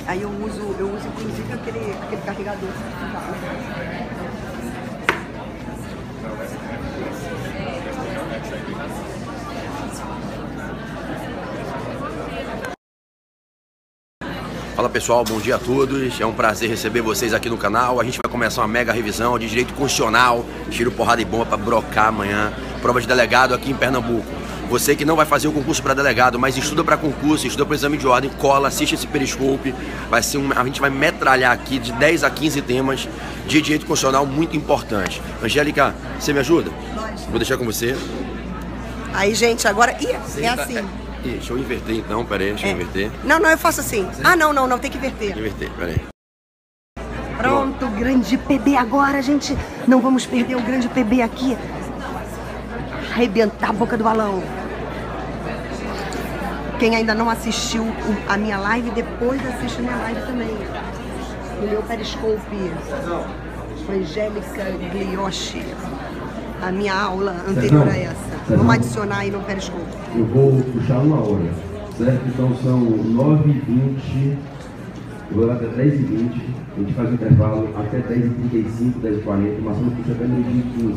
Aí eu uso inclusive aquele carregador. Fala pessoal, bom dia a todos, é um prazer receber vocês aqui no canal. A gente vai começar uma mega revisão de direito constitucional, tiro, porrada e bomba para brocar amanhã, prova de delegado aqui em Pernambuco. Você que não vai fazer o concurso para delegado, mas estuda para concurso, estuda para exame de ordem, cola, assiste esse Periscope. A gente vai metralhar aqui de 10 a 15 temas de direito constitucional muito importantes. Angélica, você me ajuda? Lógico. Vou deixar com você. Aí, gente, agora... é assim. Deixa eu inverter então, peraí, deixa eu inverter. Não, eu faço assim. Ah, não, tem que inverter. Inverter, peraí. Pronto, grande PB agora, gente. Não vamos perder o grande PB aqui. Arrebentar a boca do balão. Quem ainda não assistiu a minha live, depois assiste a minha live também. No meu Periscope. Angélica Glioshi. A minha aula anterior a essa. Vamos adicionar aí no Periscope. Eu vou puxar 1 hora, certo? Então são 9h20, eu vou lá até 10h20, a gente faz um intervalo até 10h35, 10h40, mas não puxa até meio-dia e 15.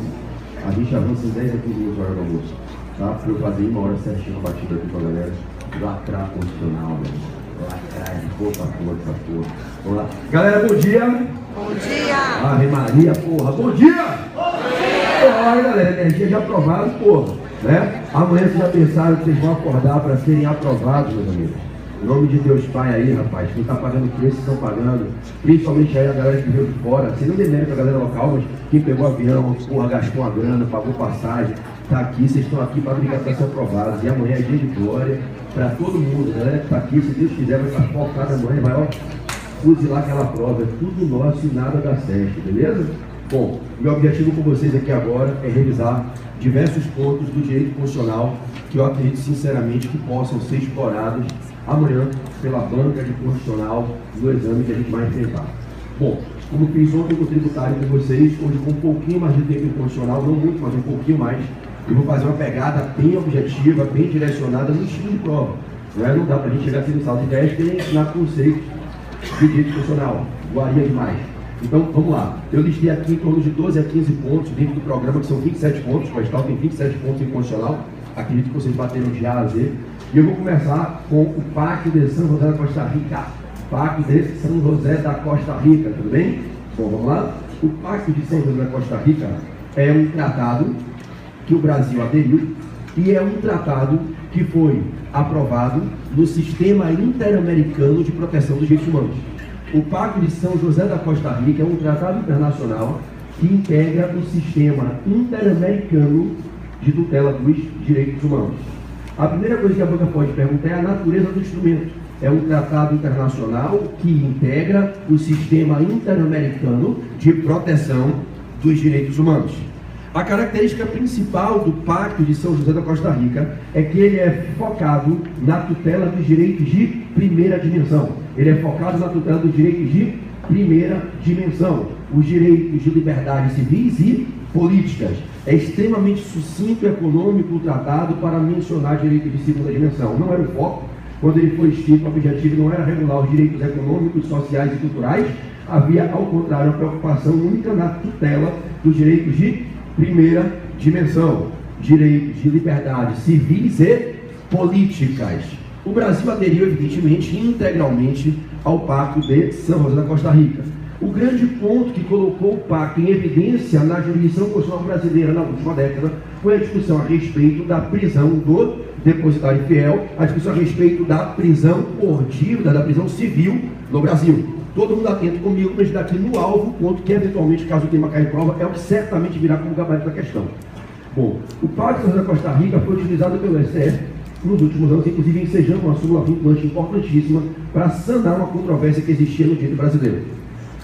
A gente avança em 10 a 15 minutos na hora do almoço, tá? Para eu fazer 1 hora certinho a batida aqui com a galera. Lacrar constitucional, velho. Lacrar de boca a porra dessa porra. Vamos lá. Galera, bom dia! Bom dia! Ave Maria, porra! Bom dia! Olha, galera, energia já aprovada, porra, né? Amanhã vocês já pensaram que vocês vão acordar para serem aprovados, meus amigos. Em nome de Deus Pai aí, rapaz, quem tá pagando o preço, estão pagando, principalmente aí a galera que veio de fora, sem não demérito a galera local, mas quem pegou avião, porra, gastou uma grana, pagou passagem, tá aqui, vocês estão aqui para brigar para ser aprovados, e amanhã é dia de glória para todo mundo, a galera que tá aqui, se Deus quiser, vai estar focado amanhã, vai, ó, fuzilar aquela prova, é tudo nosso e nada dá certo, beleza? Bom, meu objetivo com vocês aqui agora é revisar diversos pontos do direito constitucional que eu acredito sinceramente que possam ser explorados amanhã pela banca de constitucional no exame que a gente vai enfrentar. Bom, como fiz ontem com o tributário com vocês, hoje com um pouquinho mais de tempo em constitucional, não muito, mas um pouquinho mais, eu vou fazer uma pegada bem objetiva, bem direcionada no estilo de prova. Não dá pra gente chegar aqui no salão de teste e ensinar conceitos de direito constitucional, voaria demais. Então, vamos lá. Eu listei aqui em torno de 12 a 15 pontos dentro do programa, que são 27 pontos. O edital tem 27 pontos em constitucional. Acredito que vocês bateram de A a Z. E eu vou começar com o Pacto de São José da Costa Rica. Pacto de São José da Costa Rica, tudo bem? Bom, vamos lá. O Pacto de São José da Costa Rica é um tratado que o Brasil aderiu e é um tratado que foi aprovado no Sistema Interamericano de Proteção dos Direitos Humanos. O Pacto de São José da Costa Rica é um tratado internacional que integra o Sistema Interamericano de Tutela dos Direitos Humanos. A primeira coisa que a banca pode perguntar é a natureza do instrumento. É um tratado internacional que integra o Sistema Interamericano de Proteção dos Direitos Humanos. A característica principal do Pacto de São José da Costa Rica é que ele é focado na tutela dos direitos de primeira dimensão. Ele é focado na tutela dos direitos de primeira dimensão. Os direitos de liberdades civis e políticas. É extremamente sucinto e econômico o tratado para mencionar direitos de segunda dimensão. Não era o foco. Quando ele foi escrito, o objetivo não era regular os direitos econômicos, sociais e culturais. Havia, ao contrário, uma preocupação única na tutela dos direitos de primeira dimensão, direitos de liberdades civis e políticas. O Brasil aderiu, evidentemente, integralmente ao Pacto de São José da Costa Rica. O grande ponto que colocou o pacto em evidência na jurisdição constitucional brasileira na última década foi a discussão a respeito da prisão do depositário fiel, a discussão a respeito da prisão por dívida, da prisão civil no Brasil. Todo mundo atento comigo, mas daqui no alvo, ponto que eventualmente, caso o tema caia em prova, é o que certamente virá como gabarito da questão. Bom, o Pacto de São José da Costa Rica foi utilizado pelo STF nos últimos anos, inclusive ensejando uma súmula vinculante importantíssima para sanar uma controvérsia que existia no direito brasileiro.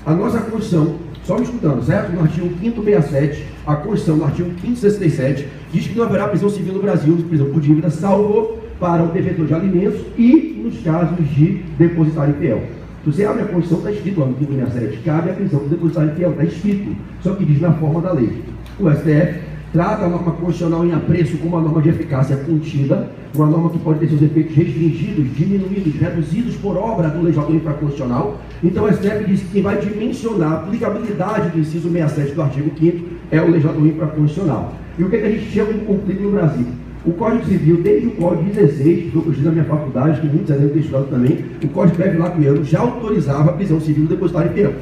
A nossa Constituição, só me escutando, certo? No artigo 567, a Constituição, no artigo 567, diz que não haverá prisão civil no Brasil, prisão por dívida, salvo para o devedor de alimentos e nos casos de depositário fiel. Se você abre a Constituição, está escrito lá no 567, cabe a prisão do depositário fiel, está escrito, só que diz na forma da lei. O STF trata a norma constitucional em apreço como uma norma de eficácia contida, uma norma que pode ter seus efeitos restringidos, diminuídos, reduzidos por obra do legislador infraconstitucional. Então, o STF diz que quem vai dimensionar a aplicabilidade do inciso 67 do artigo 5º é o legislador infraconstitucional. E o que é que a gente chama de conflito no Brasil? O Código Civil, desde o Código 16, que eu fiz na minha faculdade, que muitos devem ter estudado também, o Código Breve-Lacuniano já autorizava a prisão civil do depositário infiel.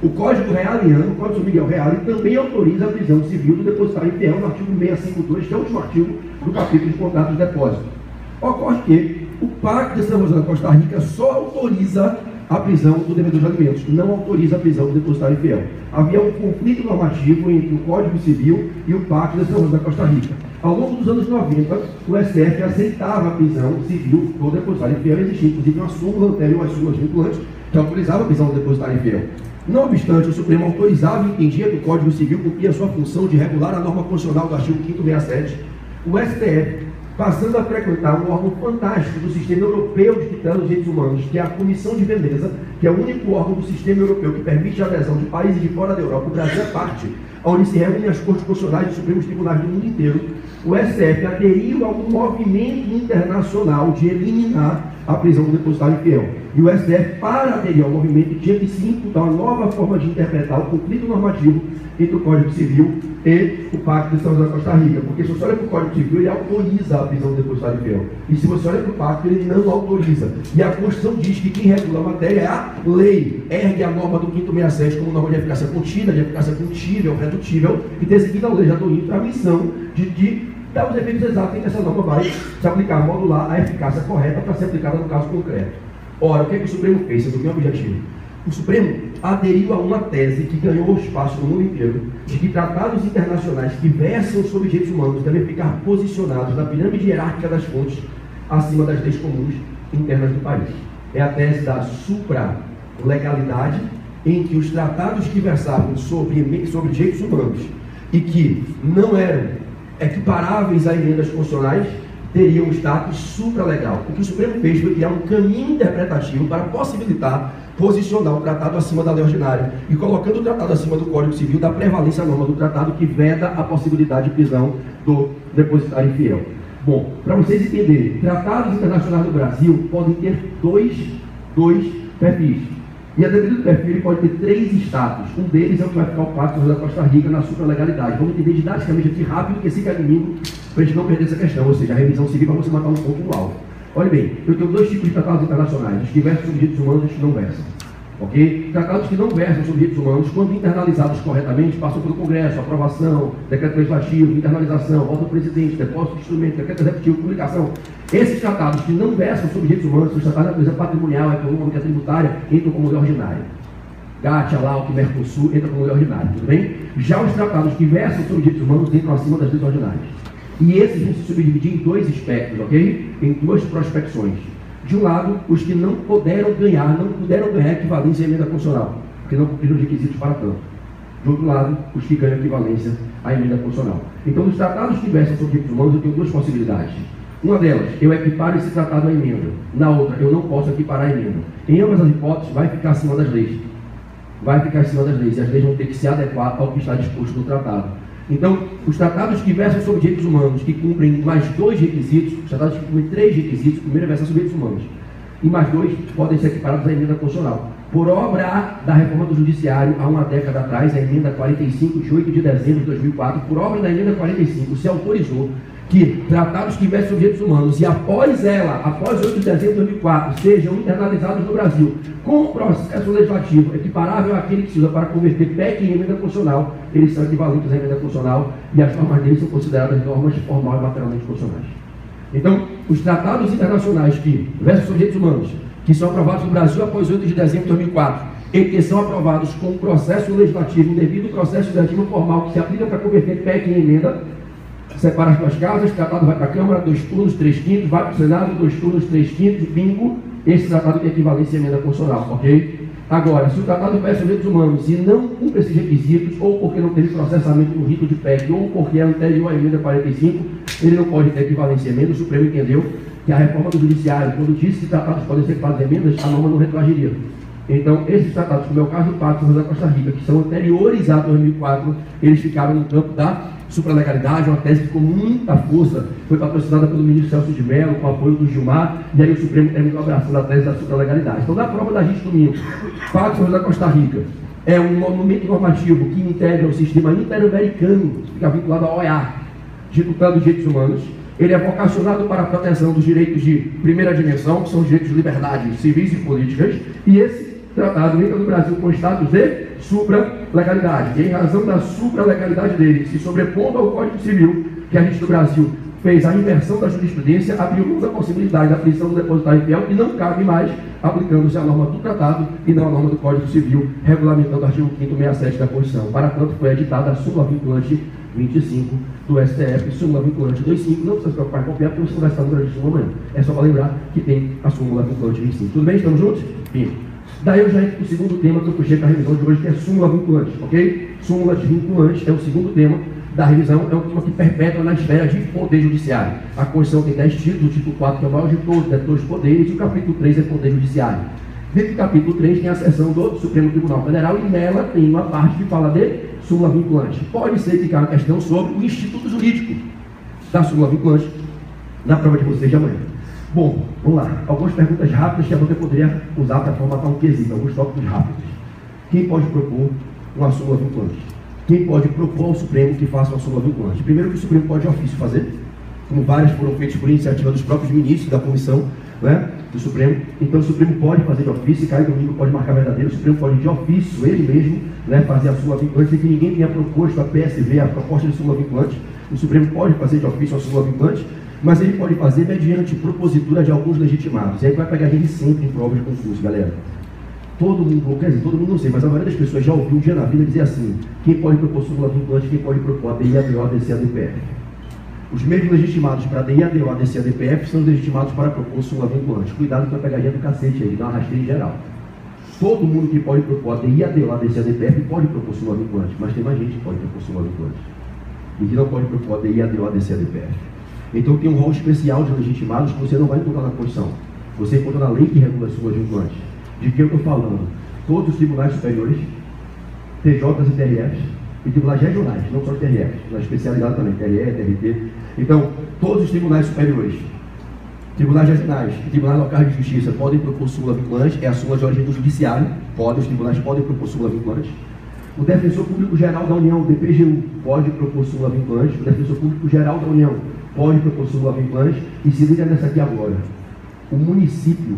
O Código Realiano, o Código São Miguel Reale, também autoriza a prisão civil do depositário infiel no artigo 652, que é o último artigo do capítulo de contratos de depósito. Ocorre que o Pacto de São José da Costa Rica só autoriza a prisão do devedor de alimentos, não autoriza a prisão do depositário infiel. Havia um conflito normativo entre o Código Civil e o Pacto de São José da Costa Rica. Ao longo dos anos 90, o STF aceitava a prisão civil do depositário infiel, existia inclusive uma súmula anterior às súmulas vinculantes que autorizava a prisão do depositário infiel. Não obstante, o Supremo autorizava e entendia que o Código Civil cumpria a sua função de regular a norma constitucional do artigo 5º 67, o STF, passando a frequentar um órgão fantástico do sistema europeu de tutela dos direitos humanos, que é a Comissão de Veneza, que é o único órgão do sistema europeu que permite a adesão de países de fora da Europa. O Brasil é parte, onde se reúnem as cortes constitucionais e os supremos tribunais do mundo inteiro. O STF aderiu a um movimento internacional de eliminar a prisão do depositário infiel. E o STF, para aderir ao movimento, tinha que se imputar uma nova forma de interpretar o conflito normativo entre o Código Civil e o Pacto de São José da Costa Rica. Porque se você olha para o Código Civil, ele autoriza a prisão do depositário infiel. E se você olha para o Pacto, ele não autoriza. E a Constituição diz que quem regula a matéria é a lei. Ergue a norma do 5º 67 como norma de eficácia contida, de eficácia contível, redutível, e designa ao legislador para a missão de dar os efeitos exatos em que essa norma vai se aplicar, modular a eficácia correta para ser aplicada no caso concreto. Ora, o que é que o Supremo fez? Sendo bem objetivo. O Supremo aderiu a uma tese que ganhou espaço no mundo inteiro, de que tratados internacionais que versam sobre direitos humanos devem ficar posicionados na pirâmide hierárquica das fontes acima das leis comuns internas do país. É a tese da supralegalidade, em que os tratados que versavam sobre direitos humanos e que não eram equiparáveis a emendas constitucionais teriam um status supralegal. O que o Supremo fez foi criar um caminho interpretativo para possibilitar posicionar o tratado acima da lei ordinária e, colocando o tratado acima do Código Civil, da prevalência à norma do tratado que veda a possibilidade de prisão do depositário infiel. Bom, para vocês entenderem, tratados internacionais do Brasil podem ter dois perfis. E a depender do perfil, ele pode ter 3 status. Um deles é o que vai ficar o Pacto da Costa Rica na supralegalidade. Vamos entender didaticamente aqui rápido, porque esse caminho, para a gente não perder essa questão, ou seja, a revisão civil para você matar um ponto no alvo. Olha bem, eu tenho 2 tipos de tratados internacionais, os que versam sobre direitos humanos e os que não versam. Ok? Tratados que não versam sobre direitos humanos, quando internalizados corretamente, passam pelo Congresso, aprovação, decreto legislativo, internalização, voto do presidente, depósito de instrumento, decreto executivo, publicação. Esses tratados que não versam sobre direitos humanos, os tratados de natureza patrimonial, econômica, tributária, entram como lei ordinária. GATT, ALAUC, Mercosul, entram como lei ordinária, tudo bem? Já os tratados que versam sobre direitos humanos entram acima das leis ordinárias. E esses vão se subdividir em 2 espectros, ok? Em 2 prospecções. De um lado, os que não puderam ganhar equivalência à emenda constitucional, porque não cumpriram os requisitos para tanto. De outro lado, os que ganham equivalência à emenda constitucional. Então, nos tratados que versam sobre direitos humanos, eu tenho 2 possibilidades. Uma delas, eu equiparo esse tratado à emenda. Na outra, eu não posso equiparar a emenda. Em ambas as hipóteses, vai ficar acima das leis. Vai ficar acima das leis. E as leis vão ter que se adequar ao que está disposto no tratado. Então, os tratados que versam sobre direitos humanos, que cumprem mais 2 requisitos, os tratados que cumprem 3 requisitos, primeiro é versar sobre direitos humanos, e mais 2 podem ser equiparados à emenda constitucional. Por obra da reforma do Judiciário, há uma década atrás, a emenda 45, de 8 de dezembro de 2004, por obra da emenda 45, se autorizou que tratados que versam sobre direitos humanos e após 8 de dezembro de 2004, sejam internalizados no Brasil com processo legislativo equiparável àquele que se usa para converter PEC em emenda constitucional, eles são equivalentes à emenda constitucional e as normas deles são consideradas normas formal e materialmente constitucionais. Então, os tratados internacionais que versam sobre direitos humanos, que são aprovados no Brasil após 8 de dezembro de 2004, e que são aprovados com um processo legislativo, um devido processo legislativo formal que se aplica para converter PEC em emenda, separa as 2 casas, o tratado vai para a Câmara, 2 turnos, 3 quintos, vai para o Senado, 2 turnos, 3 quintos, bingo, esse tratado tem equivalência à emenda constitucional, ok? Agora, se o tratado versa sobre direitos humanos e não cumpre esses requisitos, ou porque não teve processamento no rito de PEC, ou porque é anterior à emenda 45, ele não pode ter equivalência à emenda. O Supremo entendeu que a reforma do Judiciário, quando disse que tratados podem ser equiparados a emendas, a norma não retroagiria. Então, esses tratados, como é o caso do Pacto da Costa Rica, que são anteriores a 2004, eles ficaram no campo da supralegalidade, uma tese que com muita força foi patrocinada pelo ministro Celso de Mello, com o apoio do Gilmar, e aí o Supremo terminou abraçando a tese da supralegalidade. Então, na prova da gente domingo, Pacto da Costa Rica é um monumento normativo que integra o sistema interamericano, fica vinculado à OEA, de tutela dos direitos humanos. Ele é vocacionado para a proteção dos direitos de primeira dimensão, que são os direitos de liberdades civis e políticas, e esse tratado entra no Brasil com status de supralegalidade. E em razão da supralegalidade dele, se sobrepondo ao Código Civil, que a gente do Brasil fez a inversão da jurisprudência, abriu mão da possibilidade da prisão do depositário fiel e não cabe mais aplicando-se a norma do tratado e não a norma do Código Civil, regulamentando o artigo 567 da Constituição. Para tanto, foi editada a súmula vinculante 25 do STF, súmula vinculante 25, não precisa se preocupar com copiar, porque você vai estar no grande súmula amanhã. É só para lembrar que tem a súmula vinculante 25. Tudo bem? Estamos juntos? Sim. Daí eu já entro para o segundo tema que eu puxei para a revisão de hoje, que é súmula vinculante, ok? Súmula vinculante é o segundo tema da revisão, é um tema que perpétua na esfera de poder judiciário. A Constituição tem 10 títulos, o título 4 que é o maior de todos, é todos os poderes, e o capítulo 3 é poder judiciário. Dentro do capítulo 3 tem a seção do Supremo Tribunal Federal, e nela tem uma parte que fala de súmula vinculante. Pode ser que caia uma questão sobre o instituto jurídico da súmula vinculante na prova de vocês de amanhã. Bom, vamos lá. Algumas perguntas rápidas que a banca poderia usar para formatar um quesito, alguns tópicos rápidos. Quem pode propor uma súmula vinculante? Quem pode propor ao Supremo que faça uma súmula vinculante? Primeiro, que o Supremo pode de ofício fazer, como várias foram feitas por iniciativa dos próprios ministros da comissão, né, do Supremo. Então o Supremo pode fazer de ofício, e Caio Domingo pode marcar verdadeiro, o Supremo pode de ofício, ele mesmo, né, fazer a súmula vinculante, sem que ninguém tenha proposto a PSV, a proposta de súmula vinculante. O Supremo pode fazer de ofício a súmula vinculante, mas ele pode fazer mediante propositura de alguns legitimados. E aí vai pegar gente sempre em provas de concurso, galera. Todo mundo, quer dizer, todo mundo não sei, mas a maioria das pessoas já ouviu um dia na vida dizer assim: quem pode propor súmula vinculante, quem pode propor ADI, ADO, ADC, ADPF. Os mesmos legitimados para ADI, ADO, ADC, ADPF são legitimados para propor súmula vinculante. Cuidado com a pegadinha do cacete aí, dá uma rasteira em geral. Todo mundo que pode propor ADI, ADO, ADC, ADPF pode propor súmula vinculante, mas tem mais gente que pode propor súmula vinculante e que não pode propor ADI, ADO, ADC, ADPF. Então tem um rol especial de legitimados que você não vai encontrar na Constituição. Você encontra na lei que regula as súmulas vinculantes. De que eu estou falando? Todos os tribunais superiores, TJs e TRFs, e tribunais regionais, não só os TRFs, na especialidade também, TRE, TRT. Então, todos os tribunais superiores, tribunais regionais e tribunais locais de justiça podem propor súmula vinculante, é a súmula de origem do judiciário, os tribunais podem propor súmula vinculante. O Defensor Público Geral da União, DPGU, pode propor súmula vinculante. O Defensor Público Geral da União pode propor súmula vinculante. E se liga nessa aqui agora: o município,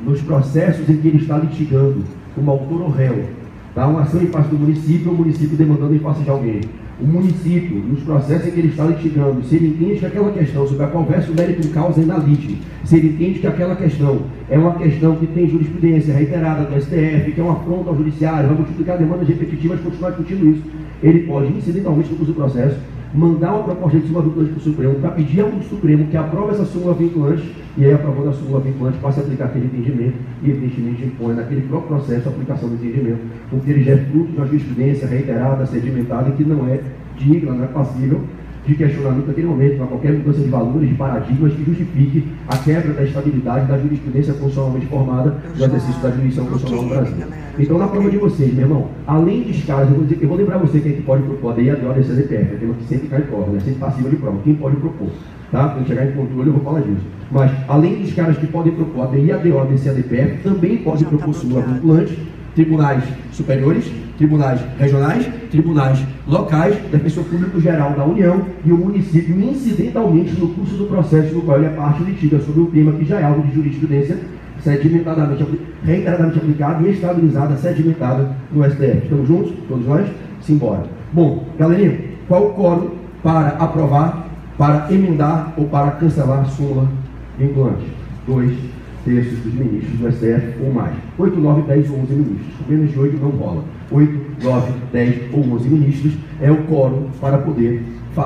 nos processos em que ele está litigando como autor ou réu, tá? Uma ação em face do município, o município demandando em face de alguém. O município, nos processos em que ele está litigando, se ele entende que aquela questão sobre a qual versa o mérito em causa ainda lite, se ele entende que aquela questão é uma questão que tem jurisprudência reiterada do STF, que é uma afronta ao judiciário, vai multiplicar demandas repetitivas, continuar discutindo isso, ele pode, incidentalmente, no curso do processo, mandar uma proposta de súmula vinculante para o Supremo, para pedir ao Supremo que aprove essa súmula vinculante, e aí, aprovando a súmula vinculante, passe a aplicar aquele entendimento, e evidentemente impõe naquele próprio processo a aplicação do entendimento, porque ele já é fruto de uma jurisprudência reiterada, sedimentada, e que não é digna, não é passível de questionamento naquele momento, para qualquer mudança de valores, de paradigmas que justifique a quebra da estabilidade da jurisprudência constitucionalmente formada no exercício da jurisdição constitucional no Brasil. Então, na prova de vocês, meu irmão, além de casos, eu vou lembrar você quem é que pode propor, ADI, ADO, ADC, ADPF, é tema que sempre cai em prova, né? Sempre passível de prova, quem pode propor, tá? Quando chegar em controle eu vou falar disso. Mas, além dos caras que podem propor ADI, ADO, ADC, ADPF, também pode propor súmula vinculante, tribunais superiores, tribunais regionais, tribunais locais, Defensor Público Geral da União e o município, incidentalmente, no curso do processo no qual ele é parte, litiga sobre um tema que já é algo de jurisprudência reiteradamente aplicada e estabilizada, sedimentada no STF. Estamos juntos? Todos nós? Simbora. Bom, galerinha, qual o quórum para aprovar, para emendar ou para cancelar a súmula vinculante? 2/3 dos ministros do STF ou mais. 8, 9, 10 ou 11 ministros. Menos de 8 não rola. 8, 9, 10 ou 11 ministros é o quórum para poder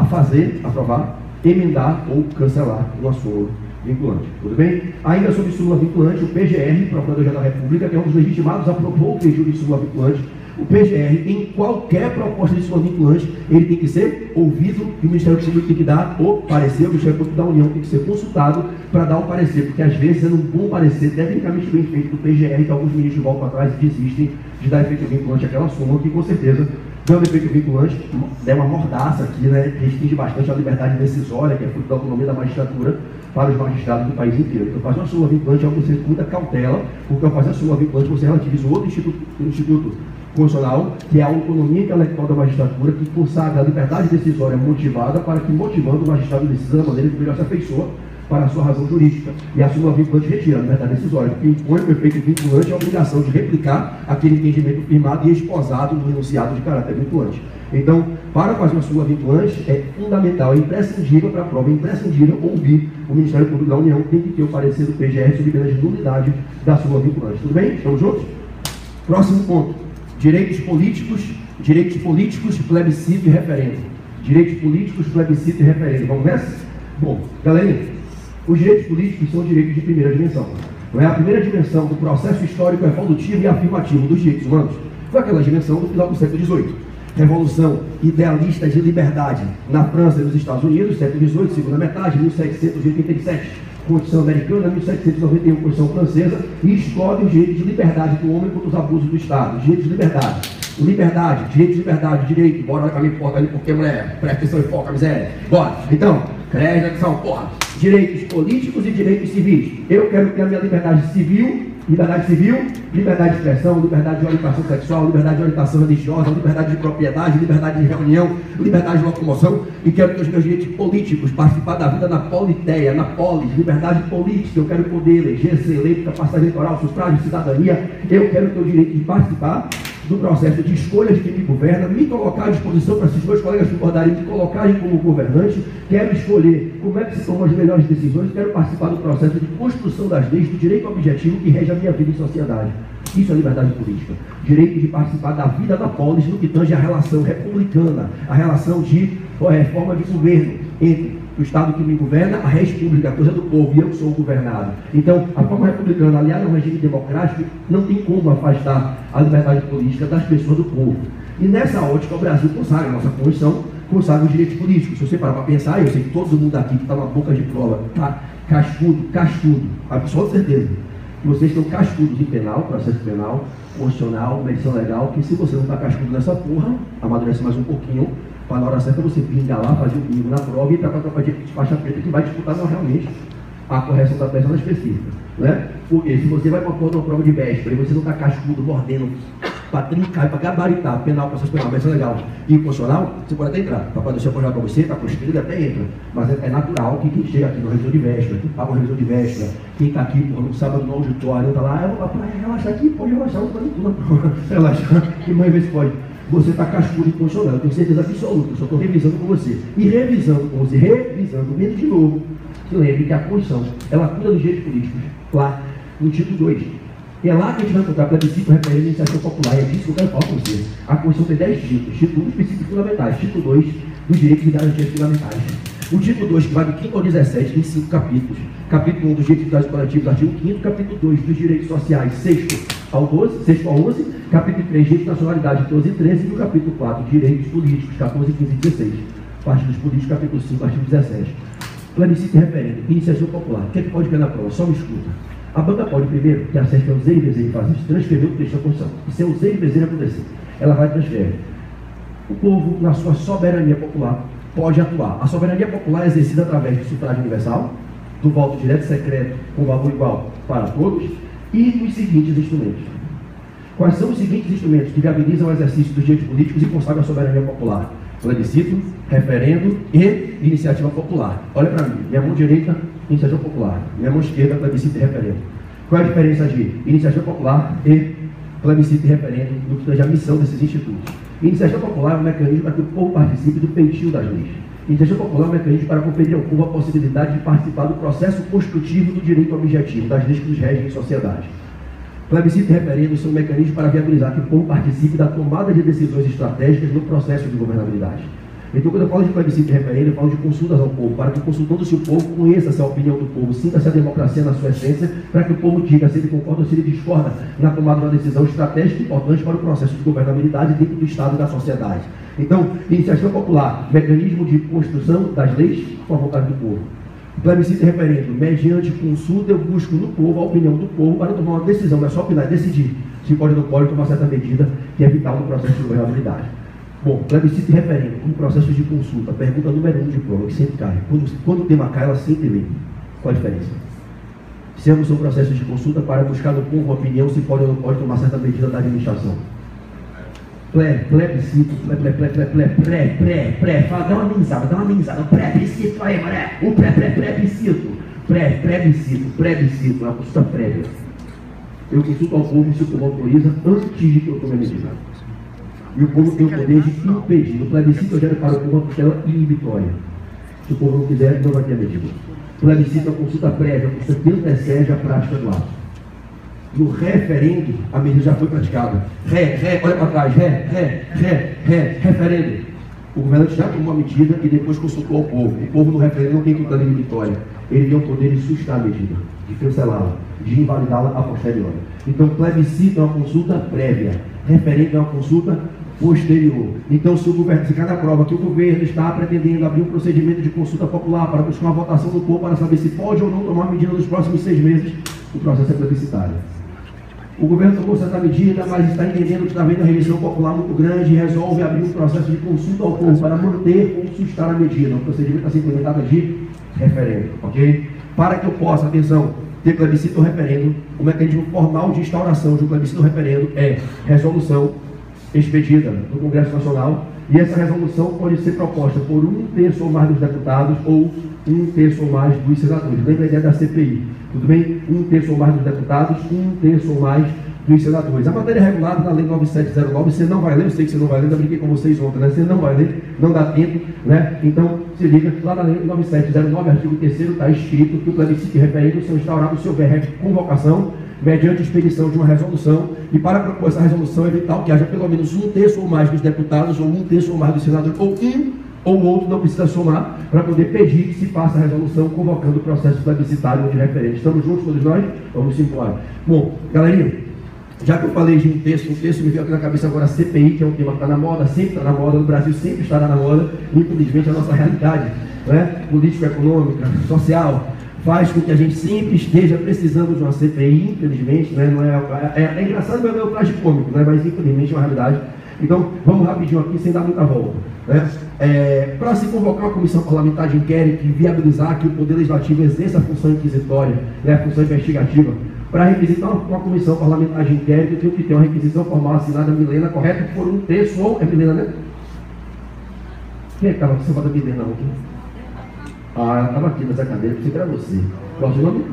fazer, aprovar, emendar ou cancelar uma súmula vinculante. Tudo bem? Ainda sobre súmula vinculante, o PGR, Procurador-Geral da República, que é um dos legitimados a propor o pedido de súmula vinculante, O PGR, em qualquer proposta de súmula vinculante, ele tem que ser ouvido e o Ministério Público tem que dar o parecer, o Ministério Público da União tem que ser consultado para dar o parecer, porque às vezes é um bom parecer, tecnicamente bem feito do PGR, que alguns ministros voltam atrás e desistem de dar efeito vinculante àquela súmula, que com certeza, dando efeito vinculante, é uma mordaça aqui, né? Restringe bastante a liberdade decisória, que é fruto da autonomia da magistratura, para os magistrados do país inteiro. Então, fazer uma súmula vinculante é algo que você tem muita cautela, porque ao fazer a súmula vinculante você relativiza o outro instituto constitucional, que é a autonomia intelectual da magistratura, que consagra a liberdade decisória motivada para que, motivando, o magistrado decida da maneira que melhor se afeiçoa para a sua razão jurídica. E a súmula vinculante retira a liberdade decisória, porque impõe o efeito vinculante a obrigação de replicar aquele entendimento firmado e esposado no enunciado de caráter vinculante. Então, para fazer uma súmula vinculante, é fundamental, é imprescindível para a prova, é imprescindível ouvir o Ministério Público da União, que tem que ter o parecer do PGR sobre pena de nulidade da súmula vinculante. Tudo bem? Estamos juntos? Próximo ponto. Direitos políticos, plebiscito e referendo. Direitos políticos, plebiscito e referendo. Vamos nessa? Bom, galerinha, os direitos políticos são direitos de primeira dimensão. Não é? A primeira dimensão do processo histórico evolutivo e afirmativo dos direitos humanos foi aquela dimensão do final do século XVIII. Revolução idealista de liberdade na França e nos Estados Unidos, século XVIII, segunda metade, 1787. Constituição americana, 1791, Constituição francesa, e explode os direitos de liberdade do homem contra os abusos do Estado. Direitos de liberdade. Direitos de liberdade, direito. Bora olhar pra mim, porra, ali porque mulher, presta atenção e foca, miséria. Bora. Então, presta atenção, porra. Direitos políticos e direitos civis. Eu quero ter a minha liberdade civil, liberdade de expressão, liberdade de orientação sexual, liberdade de orientação religiosa, liberdade de propriedade, liberdade de reunião, liberdade de locomoção, e quero ter os meus direitos políticos, participar da vida na politeia, na polis, liberdade política, eu quero poder eleger, ser eleito, capacidade eleitoral, sufrágio, cidadania, eu quero ter o direito de participar do processo de escolha de quem me governa, me colocar à disposição para, se os meus colegas concordarem, me colocarem como governante, quero escolher como é que se tomam as melhores decisões, quero participar do processo de construção das leis, do direito objetivo que rege a minha vida em sociedade. Isso é liberdade política. Direito de participar da vida da polis no que tange a relação republicana, a relação de forma de governo entre o Estado que me governa, a república, a coisa do povo, e eu sou o governado. Então, a forma republicana, aliada ao regime democrático, não tem como afastar a liberdade política das pessoas do povo. E nessa ótica, o Brasil consagra a nossa Constituição, consagra os direitos políticos. Se você parar para pensar, eu sei que todo mundo aqui que está na boca de prova está cascudo, absoluta certeza. Vocês estão cascudos em penal, processo penal, constitucional, medição legal, que se você não está cascudo nessa porra, amadurece mais um pouquinho, para na hora certa você pinga lá, fazer o bingo na prova e ir para a tropa de faixa preta que vai disputar não realmente a correção da peça específica. Né? Porque se você vai para uma prova de véspera e você não está cascudo, mordendo, para trincar, para gabaritar, penal, processo penal, medição legal e constitucional, você pode até entrar. Para poder ser apoiado para você, está construído, até entra. Mas é natural que quem chega aqui na revisão de véspera, quem paga uma revisão de véspera, quem está aqui no sábado no auditório, está lá, eu vou lá para relaxar aqui, pode relaxar, não pode tudo na prova. Relaxar, que mãe vez pode. Você está cascudo e constitucional, eu tenho certeza absoluta, eu só estou revisando com você. E revisando com você, vendo de novo, se lembre que a Constituição, ela cuida dos direitos políticos, lá no título 2. E é lá que a gente vai encontrar plebiscito, referendo e iniciativa popular, e é disso que eu quero falar com você. A Constituição tem 10 títulos, título 1, princípios fundamentais, título 2, dos direitos e garantias fundamentais. O título 2, que vai do 5 ao 17, tem 5 capítulos. Capítulo 1 dos direitos individuais e coletivos, artigo 5º, capítulo 2 dos direitos sociais, 6º ao 11, capítulo 3, direitos de nacionalidade, 12 e 13, e o capítulo 4, direitos políticos, 14, 15 e 16. Partidos políticos, capítulo 5, artigo 17. Plebiscito e referendo, iniciativa popular. O que é que pode cair na prova? Só me escuta. A banca pode, primeiro, que acerte ao Z e BZ e faz isso, transcrever o texto da Constituição. E se o Z e BZ acontecer, ela vai transferir. O povo, na sua soberania popular, pode atuar. A soberania popular é exercida através do sufrágio universal, do voto direto e secreto com valor igual para todos, e dos seguintes instrumentos. Quais são os seguintes instrumentos que viabilizam o exercício dos direitos políticos e consagram a soberania popular? Plebiscito, referendo e iniciativa popular. Olha para mim, minha mão direita, iniciativa popular, minha mão esquerda, plebiscito e referendo. Qual é a diferença de iniciativa popular e plebiscito e referendo no que tange a missão desses institutos? Iniciativa popular é um mecanismo para que o povo participe do feitio das leis. Iniciativa popular é um mecanismo para conferir ao povo a possibilidade de participar do processo construtivo do direito objetivo, das leis que nos regem em sociedade. Plebiscito e referendo são um mecanismo para viabilizar que o povo participe da tomada de decisões estratégicas no processo de governabilidade. Então, quando eu falo de plebiscito e referendo, eu falo de consultas ao povo, para que consultando-se o povo conheça-se a opinião do povo, sinta-se a democracia na sua essência, para que o povo diga se ele concorda ou se ele discorda na tomada de uma decisão estratégica e importante para o processo de governabilidade dentro do Estado e da sociedade. Então, iniciativa popular, mecanismo de construção das leis com a vontade do povo. Plebiscito e referendo, mediante consulta eu busco no povo a opinião do povo para tomar uma decisão, não é só opinar, é decidir se pode ou não pode tomar certa medida que é vital no processo de governabilidade. Bom, plebiscito e referendo, um processo de consulta, pergunta número 1 de prova, que sempre cai. Quando o tema cai, ela sempre vem. Qual a diferença? Se ambos são processos de consulta para buscar no povo a opinião se pode ou não pode tomar certa medida da administração. Plebiscito, fala, dá uma amenizada, plebiscito aí, mané, o plebiscito, uma consulta prévia. Eu consulto ao povo se o povo autoriza antes de que eu tome a medida. E o povo tem o poder de impedir. No plebiscito eu gero para o povo uma tutela inibitória. Se o povo não quiser, não vai ter a medida. O plebiscito é uma consulta prévia, a consulta que antecede a prática do ato. No referendo, a medida já foi praticada. Olha para trás, referendo. O governante já tomou a medida e depois consultou ao povo. O povo no referendo não tem tutela inibitória. Ele tem o poder de sustar a medida, de cancelá-la, de invalidá-la a posteriori. Então, plebiscito é uma consulta prévia. Referendo é uma consulta posterior. Então, se cada prova que o governo está pretendendo abrir um procedimento de consulta popular para buscar uma votação do povo para saber se pode ou não tomar medida nos próximos 6 meses, o processo é plebiscitário. O governo tomou certa medida, mas está entendendo que está havendo uma rejeição popular muito grande e resolve abrir um processo de consulta ao povo para manter ou sustar a medida. O procedimento está sendo implementado de referendo, ok? Para que eu possa, atenção, ter plebiscito ou referendo, o mecanismo formal de instauração de um plebiscito ou referendo é resolução expedida no Congresso Nacional, e essa resolução pode ser proposta por 1/3 ou mais dos deputados ou 1/3 ou mais dos senadores. Lembra a ideia da CPI, tudo bem? 1/3 ou mais dos deputados, 1/3 ou mais dos senadores. A matéria é regulada na Lei 9709, você não vai ler, eu sei que você não vai ler, eu brinquei com vocês ontem, né? Você não vai ler, não dá tempo, né? Então, se liga, lá na Lei 9709, artigo 3º, está escrito que o plebiscito e referendo são instaurados se houver convocação, mediante expedição de uma resolução, e para propor essa resolução é vital que haja pelo menos 1/3 ou mais dos deputados, ou 1/3 ou mais dos senadores, ou um ou outro não precisa somar, para poder pedir que se faça a resolução convocando o processo plebiscitário de referendo. Estamos juntos todos nós? Vamos embora. Bom, galerinha, já que eu falei de um texto me veio aqui na cabeça agora a CPI, que é um tema que está na moda, sempre está na moda, no Brasil sempre estará na moda, infelizmente a nossa realidade, né? Político-econômica, social, faz com que a gente sempre esteja precisando de uma CPI, infelizmente, né? Não é engraçado, mas é um traje cômico, né? Mas infelizmente é uma realidade. Então, vamos rapidinho aqui, sem dar muita volta, né? Para se convocar uma comissão parlamentar de inquérito e viabilizar que o Poder Legislativo exerça a função inquisitória, né? A função investigativa, para requisitar uma comissão parlamentar de inquérito, eu tenho que ter uma requisição formal assinada Milena, correto? Por 1/3 ou... É Milena, né? Quem é que estava com essa Milena ontem? Ah, estava aqui nessa cadeira, pensei que era você. Qual é o seu nome?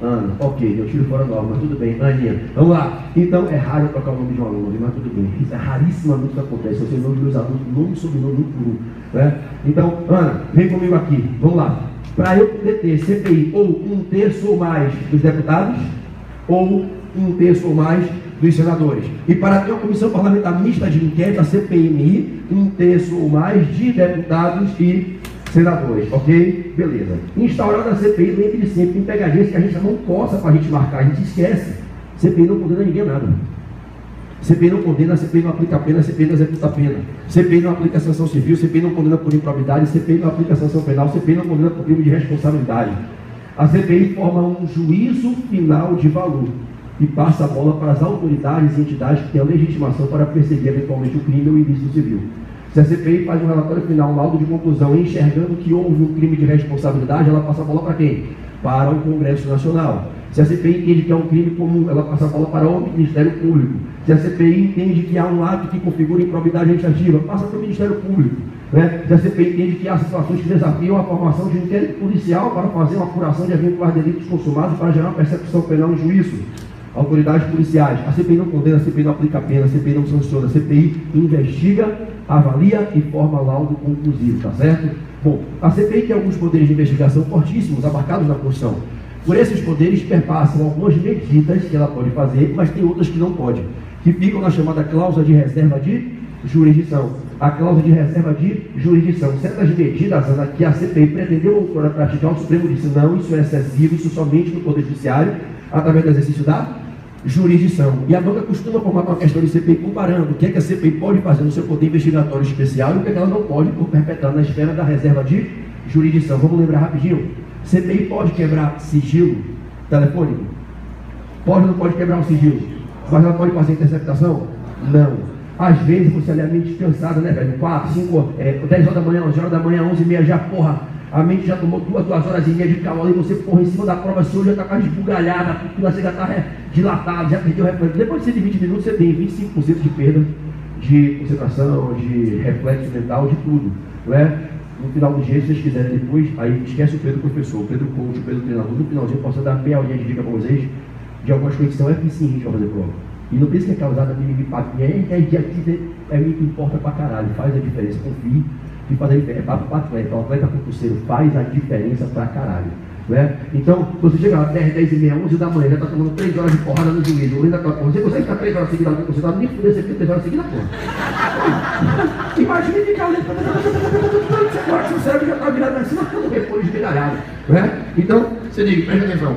Ana. Ok, eu tiro fora nova, mas tudo bem. Aninha, vamos lá. Então, é raro eu trocar o nome de um aluno, mas tudo bem. Isso é rarissimamente que acontece. Eu sei o nome dos meus alunos, nome e sobrenome por um, né? Então, Ana, vem comigo aqui. Vamos lá. Para eu poder ter CPI ou 1/3 ou mais dos deputados, ou 1/3 ou mais dos senadores. E para ter uma comissão parlamentar mista de inquérito, a CPMI, 1/3 ou mais de deputados e senadores, ok? Beleza. Instaurada a CPI, lembre sempre, tem pegadinhas que a gente não coça para a gente marcar, a gente esquece. CPI não condena ninguém a nada. CPI não condena, CPI não aplica a pena, CPI não executa a pena. CPI não aplica a sanção civil, CPI não condena por improbidade, CPI não aplica a sanção penal, CPI não condena por crime de responsabilidade. A CPI forma um juízo final de valor e passa a bola para as autoridades e entidades que têm a legitimação para perseguir eventualmente o crime ou o ilícito civil. Se a CPI faz um relatório final, um laudo de conclusão, enxergando que houve um crime de responsabilidade, ela passa a bola para quem? Para o Congresso Nacional. Se a CPI entende que é um crime comum, ela passa a bola para o Ministério Público. Se a CPI entende que há um ato que configura improbidade legislativa, passa para o Ministério Público. Né? Se a CPI entende que há situações que desafiam a formação de um inquérito policial para fazer uma apuração de eventuais delitos consumados para gerar uma percepção penal e juízo. Autoridades policiais. A CPI não condena, a CPI não aplica a pena, a CPI não sanciona, a CPI investiga, avalia e forma laudo conclusivo, tá certo? Bom, a CPI tem alguns poderes de investigação fortíssimos, abarcados na Constituição. Por esses poderes perpassam algumas medidas que ela pode fazer, mas tem outras que não pode, que ficam na chamada cláusula de reserva de jurisdição. A cláusula de reserva de jurisdição. Certas medidas que a CPI pretendeu outrora praticar, o Supremo disse não, isso é excessivo, isso somente no Poder Judiciário, através do exercício da jurisdição. E a banca costuma formar uma questão de CPI comparando o que é que a CPI pode fazer no seu poder investigatório especial e o que é que ela não pode, por perpetrar na esfera da reserva de jurisdição. Vamos lembrar rapidinho. CPI pode quebrar sigilo telefônico? Pode ou não pode quebrar o sigilo? Mas ela pode fazer interceptação? Não. Às vezes você é a mente cansada, né, velho? 4, 5, 10 horas da manhã, 11 horas da manhã, 11h30, já, porra, a mente já tomou 2 horas e meia de calor e você, porra, em cima da prova, seu olho já tá quase esbugalhado, a cultura você já tá dilatado, já perdeu o reflexo. Depois de 120 minutos você tem 25% de perda de concentração, de reflexo mental, de tudo, não é? No final do dia, se vocês quiserem depois, aí esquece o Pedro professor, o Pedro coach, o Pedro treinador, no finalzinho eu posso dar meia aulinha de dica para vocês de algumas coisas que são eficientes para fazer prova. E não pensa que é causada mimimi papinha, é o que importa pra caralho, faz a diferença, confie e faz a diferença. É papo para atleta, o atleta concurseiro faz a diferença pra caralho. Né? Então, você chega lá 10, 10h30, 11 da manhã, já tá tomando 3 horas de porrada no juízo, você consegue ficar 3 horas seguidas, você tá nem fudendo, você fica 3 horas seguidas, porra. Imagina ficar olhando, agora seu cérebro já tá virado assim, mas depois de medalhado. Né? Então, você diga, presta atenção.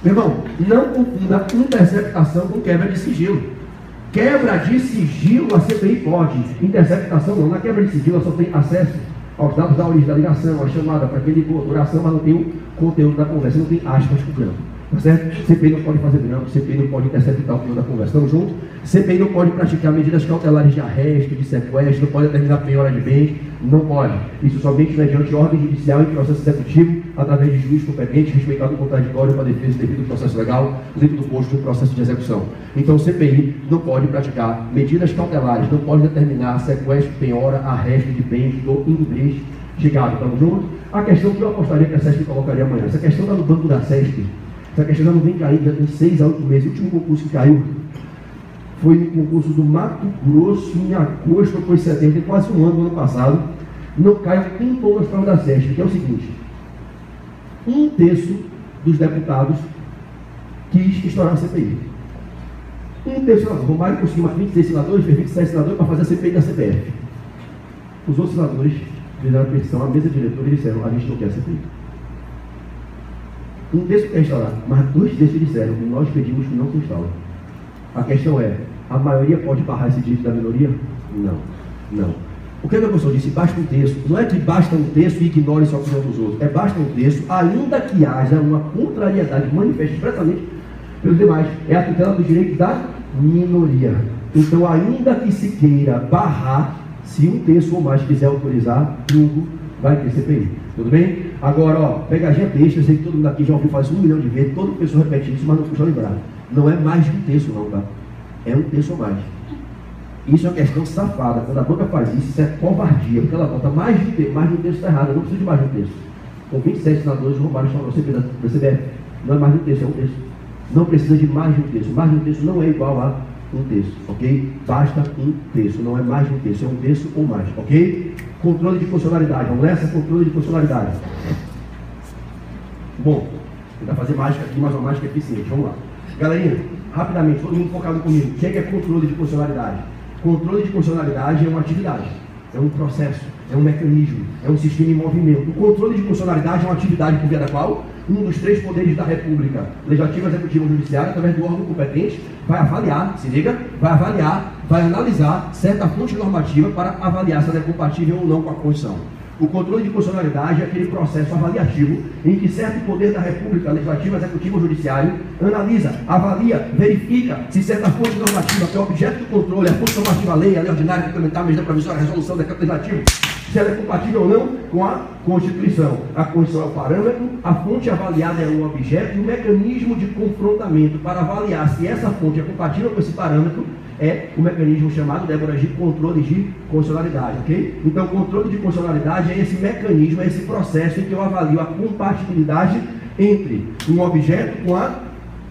Meu irmão, não confunda interceptação com quebra de sigilo. Quebra de sigilo a CPI pode, interceptação não. Na quebra de sigilo ela só tem acesso aos dados da origem da ligação, a chamada para aquele oração, mas não tem o conteúdo da conversa, não tem aspas com grampo. Tá certo? CPI não pode fazer grampo, CPI não pode interceptar o conteúdo da conversa. Estamos juntos? CPI não pode praticar medidas cautelares de arresto, de sequestro, não pode determinar penhora de bens, não pode. Isso somente mediante ordem judicial e processo executivo, através de juiz competente, respeitado o contraditório para a defesa devido ao processo legal, dentro do posto do processo de execução. Então, o CPI não pode praticar medidas cautelares, não pode determinar sequestro, penhora, arresto de bens do investigado. Estamos juntos? A questão que eu apostaria que a SESC colocaria amanhã, essa questão está no banco da SESC, essa questão já não vem cair, já tem 6 a 8 meses. O último concurso que caiu foi no concurso do Mato Grosso, em agosto ou foi setembro, tem quase um ano, no ano passado. Não caiu um ponto nas provas da SESC, que é o seguinte: 1/3 dos deputados quis estourar a CPI. 1/3 senador. Romário conseguiu mais 26 senadores, fez 27 senadores para fazer a CPI da CPF. Os outros senadores fizeram a petição à mesa diretora e disseram: a gente não quer a CPI. 1/3 quer instaurar, mas 2/3 disseram: nós pedimos que não se instaure. A questão é: a maioria pode barrar esse direito da minoria? Não, não. O que a professor disse? Basta 1/3. Não é que basta 1/3 e ignore-se a opinião dos outros. É basta 1/3, ainda que haja uma contrariedade manifesta expressamente pelos demais. É a tutela dos direitos da minoria. Então, ainda que se queira barrar, se 1/3 ou mais quiser autorizar, tudo vai ter CPI. Tudo bem? Agora, ó, pegadinha besta, eu sei que todo mundo aqui já ouviu falar isso 1 milhão de vezes, todo pessoa repete isso, mas não custa lembrar. Não é mais de 1/3 não, tá? É 1/3 ou mais. Isso é uma questão safada. Quando a banca faz isso, isso é covardia, porque ela bota mais de 1/3 está errado, não precisa de mais de 1/3. Com 27 senadores roubaram o CPI da CBF. Não é mais de 1/3, é 1/3. Não precisa de mais de 1/3. Mais de 1/3 não é igual a 1/3, ok? Basta 1/3, não é mais de 1/3, é 1/3 ou mais, ok? Controle de funcionalidade, vamos nessa? Controle de funcionalidade. Bom, vou tentar fazer mágica aqui, mas uma mágica eficiente, vamos lá. Galerinha, rapidamente, todo mundo focado comigo. O que é controle de funcionalidade? Controle de funcionalidade é uma atividade, é um processo, é um mecanismo, é um sistema em movimento. O controle de funcionalidade é uma atividade por via da qual um dos 3 poderes da República, legislativo, executivo e judiciário, através do órgão competente, vai avaliar, se liga, vai avaliar, vai analisar certa fonte normativa para avaliar se ela é compatível ou não com a Constituição. O controle de funcionalidade é aquele processo avaliativo em que certo poder da República, legislativo, executivo ou judiciário, analisa, avalia, verifica se certa fonte normativa, que é o objeto do controle, a fonte normativa, a lei ordinária, complementar, medida provisória, resolução, decreto legislativo, se ela é compatível ou não com a Constituição. A Constituição é o parâmetro, a fonte avaliada é o objeto e o mecanismo de confrontamento para avaliar se essa fonte é compatível com esse parâmetro é o mecanismo chamado, Débora, de controle de constitucionalidade, ok? Então, controle de constitucionalidade é esse mecanismo, é esse processo em que eu avalio a compatibilidade entre um objeto com a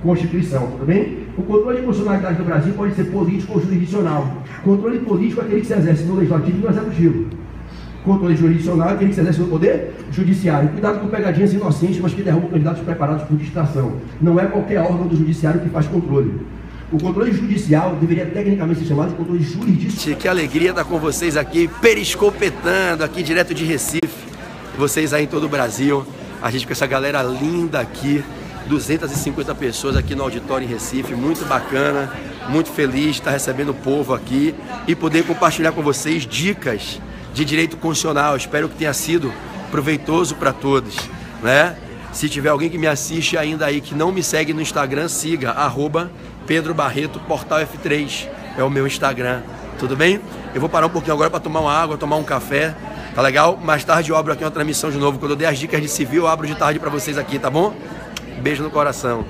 Constituição, tudo bem? O controle de constitucionalidade do Brasil pode ser político ou jurisdicional. Controle político é aquele que se exerce no legislativo e no executivo. Controle jurisdicional é aquele que se exerce no poder judiciário. Cuidado com pegadinhas inocentes, mas que derrubam candidatos preparados por distração. Não é qualquer órgão do judiciário que faz controle. O controle judicial deveria tecnicamente ser chamado de controle jurisdicional. Que alegria estar com vocês aqui, periscopetando aqui direto de Recife. Vocês aí em todo o Brasil. A gente com essa galera linda aqui. 250 pessoas aqui no auditório em Recife. Muito bacana, muito feliz de estar recebendo o povo aqui e poder compartilhar com vocês dicas de direito constitucional. Espero que tenha sido proveitoso para todos, né? Se tiver alguém que me assiste ainda aí que não me segue no Instagram, siga @Pedro Barreto Portal F3, é o meu Instagram, tudo bem? Eu vou parar um pouquinho agora para tomar uma água, tomar um café, tá legal? Mais tarde eu abro aqui uma transmissão de novo, quando eu der as dicas de civil eu abro de tarde para vocês aqui, tá bom? Beijo no coração.